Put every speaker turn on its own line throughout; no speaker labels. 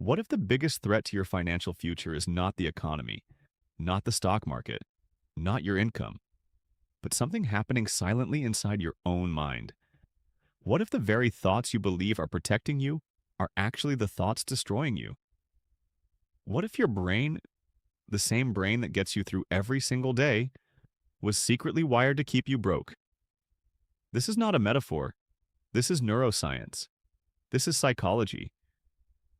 What if the biggest threat to your financial future is not the economy, not the stock market, not your income, but something happening silently inside your own mind? What if the very thoughts you believe are protecting you are actually the thoughts destroying you? What if your brain, the same brain that gets you through every single day, was secretly wired to keep you broke? This is not a metaphor. This is neuroscience. This is psychology.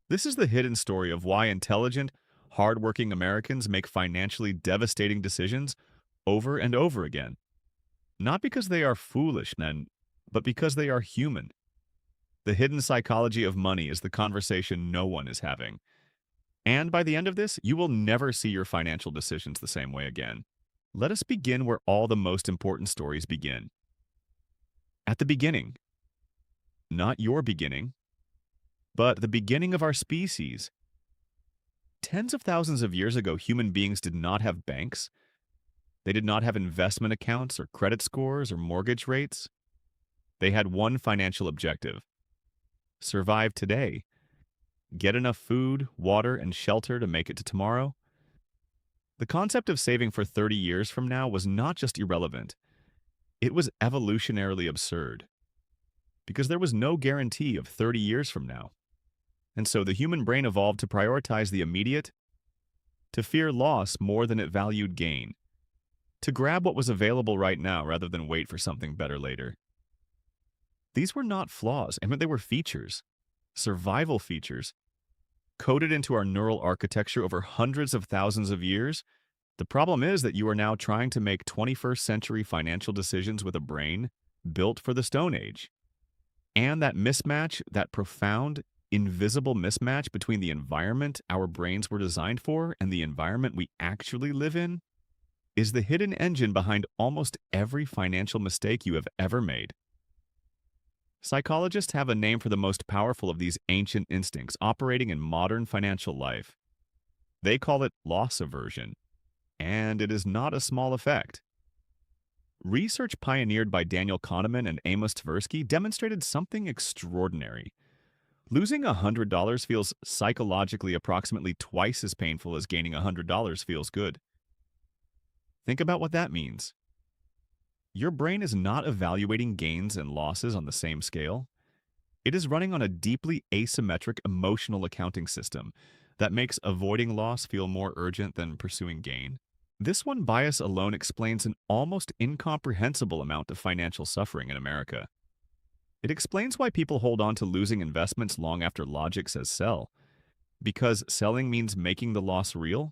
This is the hidden story of why intelligent, hardworking Americans make financially devastating decisions over and over again. Not because they are foolish, then, but because they are human. The hidden psychology of money is the conversation no one is having. And by the end of this, you will never see your financial decisions the same way again. Let us begin where all the most important stories begin. At the beginning. Not your beginning, but the beginning of our species. Tens of thousands of years ago, human beings did not have banks. They did not have investment accounts or credit scores or mortgage rates. They had one financial objective: survive today, get enough food, water, and shelter to make it to tomorrow. The concept of saving for 30 years from now was not just irrelevant, it was evolutionarily absurd, because there was no guarantee of 30 years from now. And so the human brain evolved to prioritize the immediate, to fear loss more than it valued gain, to grab what was available right now rather than wait for something better later. These were not flaws, and they were features, survival features, coded into our neural architecture over hundreds of thousands of years. The problem is that you are now trying to make 21st century financial decisions with a brain built for the Stone Age. And that mismatch, that profound, invisible mismatch between the environment our brains were designed for and the environment we actually live in, is the hidden engine behind almost every financial mistake you have ever made. Psychologists have a name for the most powerful of these ancient instincts operating in modern financial life. They call it loss aversion, and it is not a small effect. Research pioneered by Daniel Kahneman and Amos Tversky demonstrated something extraordinary. Losing $100 feels psychologically approximately twice as painful as gaining $100 feels good. Think about what that means. Your brain is not evaluating gains and losses on the same scale. It is running on a deeply asymmetric emotional accounting system that makes avoiding loss feel more urgent than pursuing gain. This one bias alone explains an almost incomprehensible amount of financial suffering in America. It explains why people hold on to losing investments long after logic says sell. Because selling means making the loss real.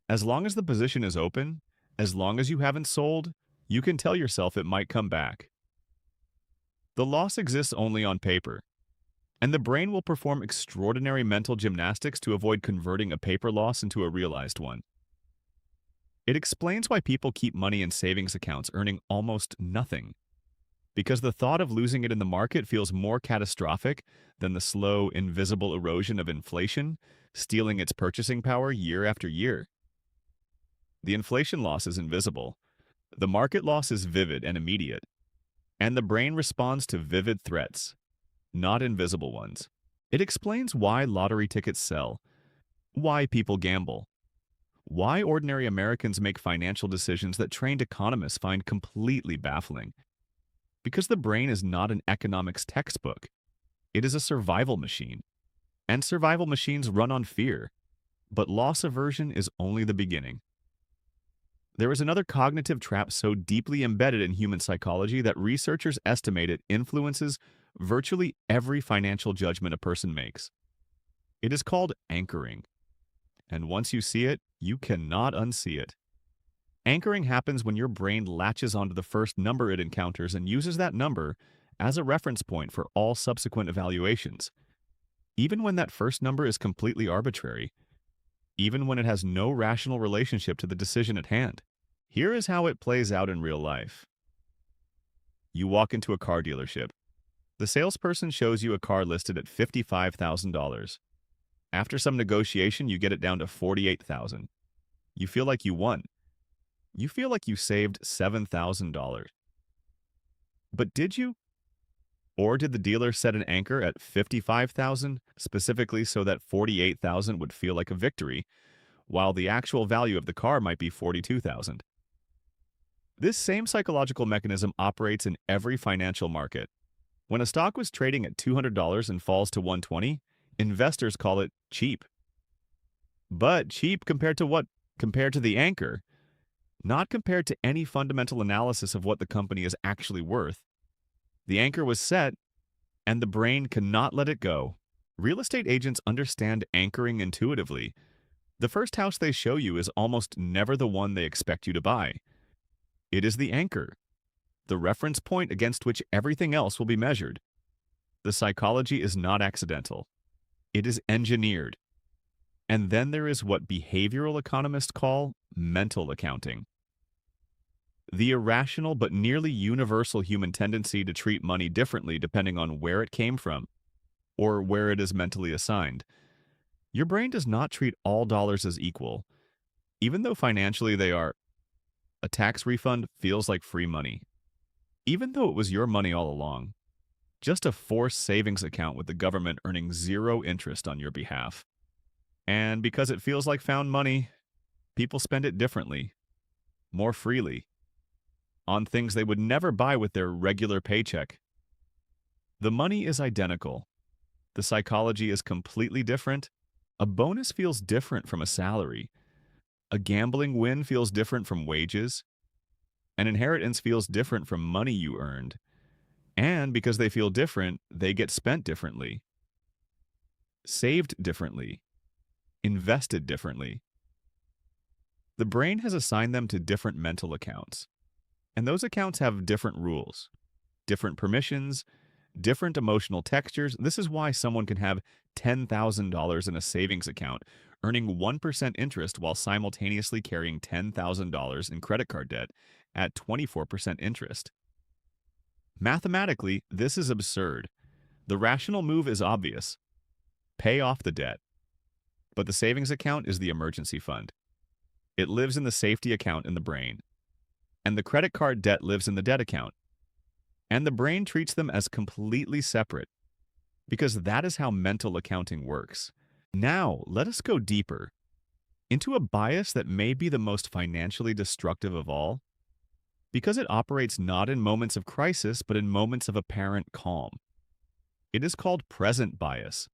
As long as the position is open, as long as you haven't sold, you can tell yourself it might come back. The loss exists only on paper, and the brain will perform extraordinary mental gymnastics to avoid converting a paper loss into a realized one. It explains why people keep money in savings accounts earning almost nothing, because the thought of losing it in the market feels more catastrophic than the slow, invisible erosion of inflation, stealing its purchasing power year after year. The inflation loss is invisible. The market loss is vivid and immediate, and the brain responds to vivid threats, not invisible ones. It explains why lottery tickets sell, why people gamble, why ordinary Americans make financial decisions that trained economists find completely baffling. Because the brain is not an economics textbook. It is a survival machine, and survival machines run on fear, but loss aversion is only the beginning. There is another cognitive trap so deeply embedded in human psychology that researchers estimate it influences virtually every financial judgment a person makes. It is called anchoring, and once you see it, you cannot unsee it. Anchoring happens when your brain latches onto the first number it encounters and uses that number as a reference point for all subsequent evaluations, even when that first number is completely arbitrary, even when it has no rational relationship to the decision at hand. Here is how it plays out in real life. You walk into a car dealership. The salesperson shows you a car listed at $55,000. After some negotiation, you get it down to $48,000. You feel like you won. You feel like you saved $7,000. But did you? Or did the dealer set an anchor at 55,000 specifically so that 48,000 would feel like a victory, while the actual value of the car might be 42,000? This same psychological mechanism operates in every financial market. When a stock was trading at $200 and falls to 120, investors call it cheap. But cheap compared to what? Compared to the anchor, not compared to any fundamental analysis of what the company is actually worth. The anchor was set, and the brain cannot let it go. Real estate agents understand anchoring intuitively. The first house they show you is almost never the one they expect you to buy. It is the anchor, the reference point against which everything else will be measured. The psychology is not accidental. It is engineered. And then there is what behavioral economists call mental accounting. The irrational but nearly universal human tendency to treat money differently depending on where it came from or where it is mentally assigned. Your brain does not treat all dollars as equal, even though financially they are. A tax refund feels like free money, even though it was your money all along. Just a forced savings account with the government earning zero interest on your behalf. And because it feels like found money, people spend it differently, more freely, on things they would never buy with their regular paycheck. The money is identical. The psychology is completely different. A bonus feels different from a salary. A gambling win feels different from wages. An inheritance feels different from money you earned. And because they feel different, they get spent differently, saved differently, invested differently. The brain has assigned them to different mental accounts. And those accounts have different rules, different permissions, different emotional textures. This is why someone can have $10,000 in a savings account, earning 1% interest while simultaneously carrying $10,000 in credit card debt at 24% interest. Mathematically, this is absurd. The rational move is obvious. Pay off the debt. But the savings account is the emergency fund. It lives in the safety account in the brain. And the credit card debt lives in the debt account. And the brain treats them as completely separate, because that is how mental accounting works. Now, let us go deeper into a bias that may be the most financially destructive of all, because it operates not in moments of crisis, but in moments of apparent calm. It is called present bias.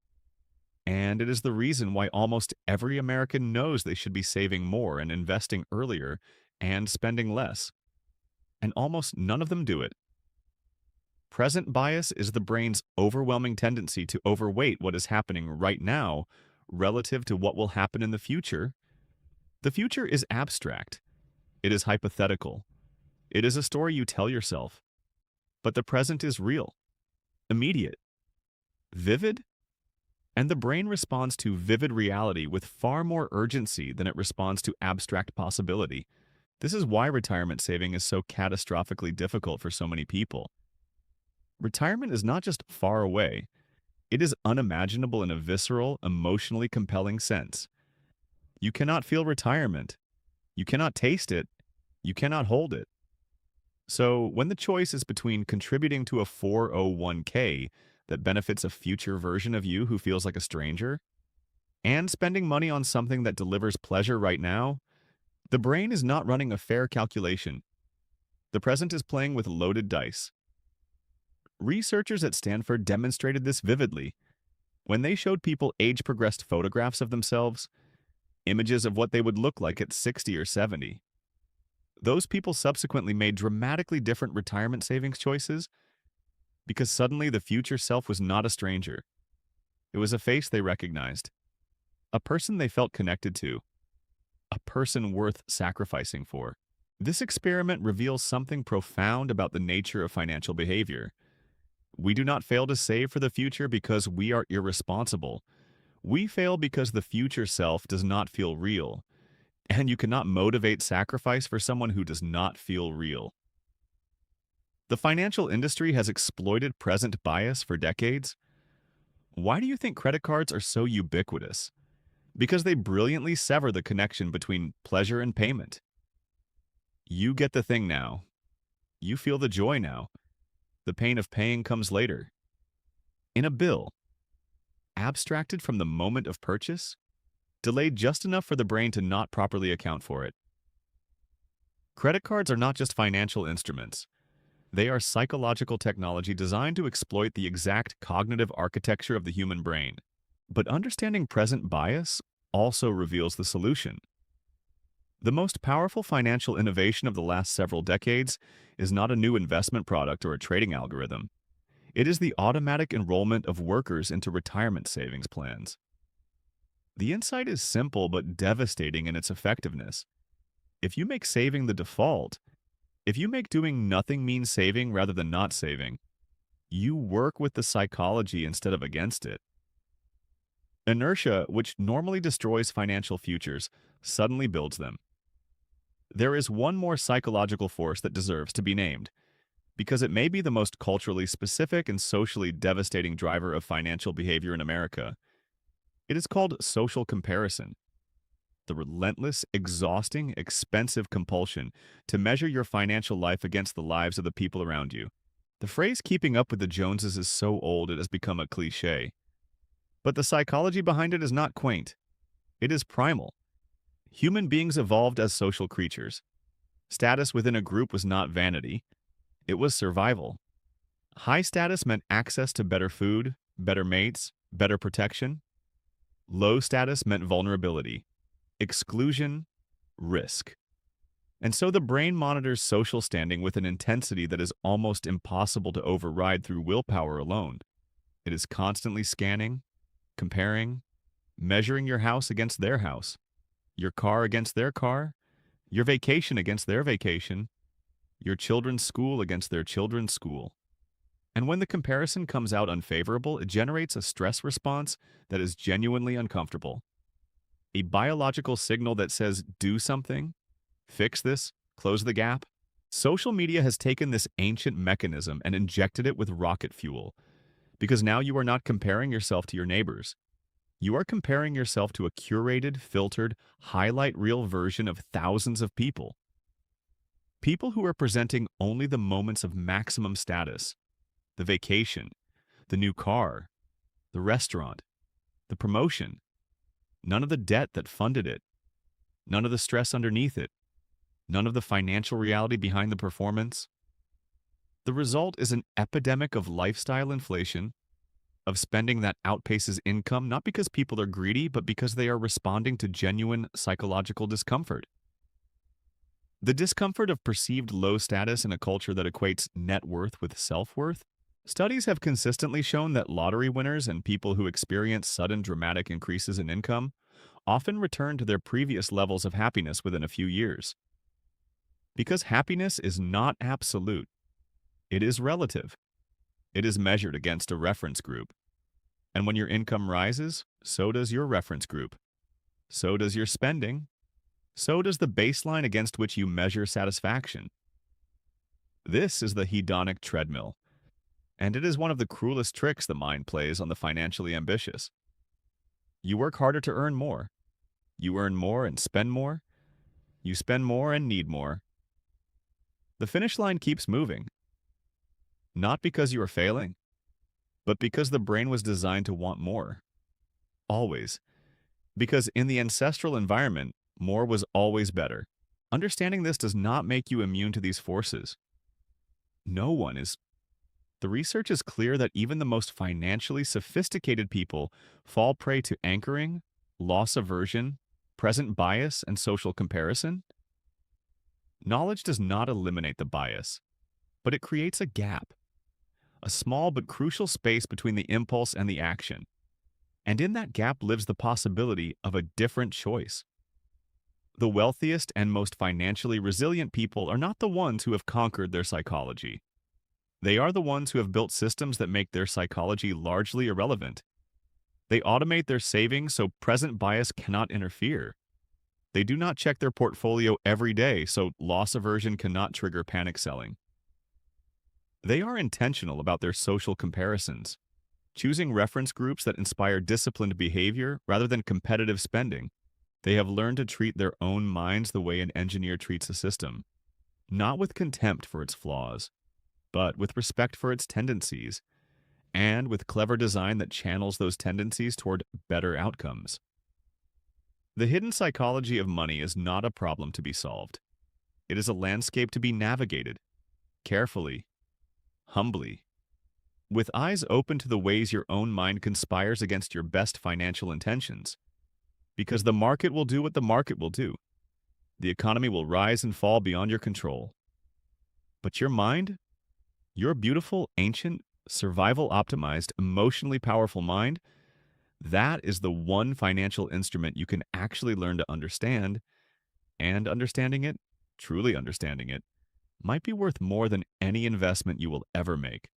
And it is the reason why almost every American knows they should be saving more and investing earlier and spending less. And almost none of them do it. Present bias is the brain's overwhelming tendency to overweight what is happening right now relative to what will happen in the future. The future is abstract. It is hypothetical. It is a story you tell yourself. But the present is real, immediate, vivid, and the brain responds to vivid reality with far more urgency than it responds to abstract possibility. This is why retirement saving is so catastrophically difficult for so many people. Retirement is not just far away. It is unimaginable in a visceral, emotionally compelling sense. You cannot feel retirement. You cannot taste it. You cannot hold it. So, when the choice is between contributing to a 401k that benefits a future version of you who feels like a stranger, and spending money on something that delivers pleasure right now, the brain is not running a fair calculation. The present is playing with loaded dice. Researchers at Stanford demonstrated this vividly when they showed people age-progressed photographs of themselves, images of what they would look like at 60 or 70. Those people subsequently made dramatically different retirement savings choices because suddenly the future self was not a stranger. It was a face they recognized, a person they felt connected to, a person worth sacrificing for. This experiment reveals something profound about the nature of financial behavior. We do not fail to save for the future because we are irresponsible. We fail because the future self does not feel real. And you cannot motivate sacrifice for someone who does not feel real. The financial industry has exploited present bias for decades. Why do you think credit cards are so ubiquitous? Because they brilliantly sever the connection between pleasure and payment. You get the thing now. You feel the joy now. The pain of paying comes later. In a bill, abstracted from the moment of purchase, delayed just enough for the brain to not properly account for it. Credit cards are not just financial instruments. They are psychological technology designed to exploit the exact cognitive architecture of the human brain. But understanding present bias also reveals the solution. The most powerful financial innovation of the last several decades is not a new investment product or a trading algorithm. It is the automatic enrollment of workers into retirement savings plans. The insight is simple but devastating in its effectiveness. If you make saving the default, if you make doing nothing mean saving rather than not saving, you work with the psychology instead of against it. Inertia, which normally destroys financial futures, suddenly builds them. There is one more psychological force that deserves to be named, because it may be the most culturally specific and socially devastating driver of financial behavior in America. It is called social comparison, the relentless, exhausting, expensive compulsion to measure your financial life against the lives of the people around you. The phrase keeping up with the Joneses is so old it has become a cliche. But the psychology behind it is not quaint. It is primal. Human beings evolved as social creatures. Status within a group was not vanity. It was survival. High status meant access to better food, better mates, better protection. Low status meant vulnerability, exclusion, risk. And so the brain monitors social standing with an intensity that is almost impossible to override through willpower alone. It is constantly scanning, comparing, measuring your house against their house, your car against their car, your vacation against their vacation, your children's school against their children's school. And when the comparison comes out unfavorable, it generates a stress response that is genuinely uncomfortable. A biological signal that says, do something, fix this, close the gap. Social media has taken this ancient mechanism and injected it with rocket fuel, because now you are not comparing yourself to your neighbors. You are comparing yourself to a curated, filtered, highlight reel version of thousands of people. People who are presenting only the moments of maximum status, the vacation, the new car, the restaurant, the promotion, none of the debt that funded it, none of the stress underneath it, none of the financial reality behind the performance. The result is an epidemic of lifestyle inflation, of spending that outpaces income, not because people are greedy, but because they are responding to genuine psychological discomfort. The discomfort of perceived low status in a culture that equates net worth with self-worth. Studies have consistently shown that lottery winners and people who experience sudden dramatic increases in income often return to their previous levels of happiness within a few years. Because happiness is not absolute. It is relative. It is measured against a reference group. And when your income rises, so does your reference group. So does your spending. So does the baseline against which you measure satisfaction. This is the hedonic treadmill, and it is one of the cruelest tricks the mind plays on the financially ambitious. You work harder to earn more. You earn more and spend more. You spend more and need more. The finish line keeps moving. Not because you are failing, but because the brain was designed to want more. Always. Because in the ancestral environment, more was always better. Understanding this does not make you immune to these forces. No one is. The research is clear that even the most financially sophisticated people fall prey to anchoring, loss aversion, present bias, and social comparison. Knowledge does not eliminate the bias, but it creates a gap, a small but crucial space between the impulse and the action. And in that gap lives the possibility of a different choice. The wealthiest and most financially resilient people are not the ones who have conquered their psychology. They are the ones who have built systems that make their psychology largely irrelevant. They automate their savings so present bias cannot interfere. They do not check their portfolio every day so loss aversion cannot trigger panic selling. They are intentional about their social comparisons, choosing reference groups that inspire disciplined behavior rather than competitive spending. They have learned to treat their own minds the way an engineer treats a system, not with contempt for its flaws, but with respect for its tendencies and with clever design that channels those tendencies toward better outcomes. The hidden psychology of money is not a problem to be solved. It is a landscape to be navigated carefully, humbly, with eyes open to the ways your own mind conspires against your best financial intentions. Because the market will do what the market will do. The economy will rise and fall beyond your control. But your mind, your beautiful, ancient, survival optimized, emotionally powerful mind, that is the one financial instrument you can actually learn to understand, and understanding it, truly understanding it, might be worth more than any investment you will ever make.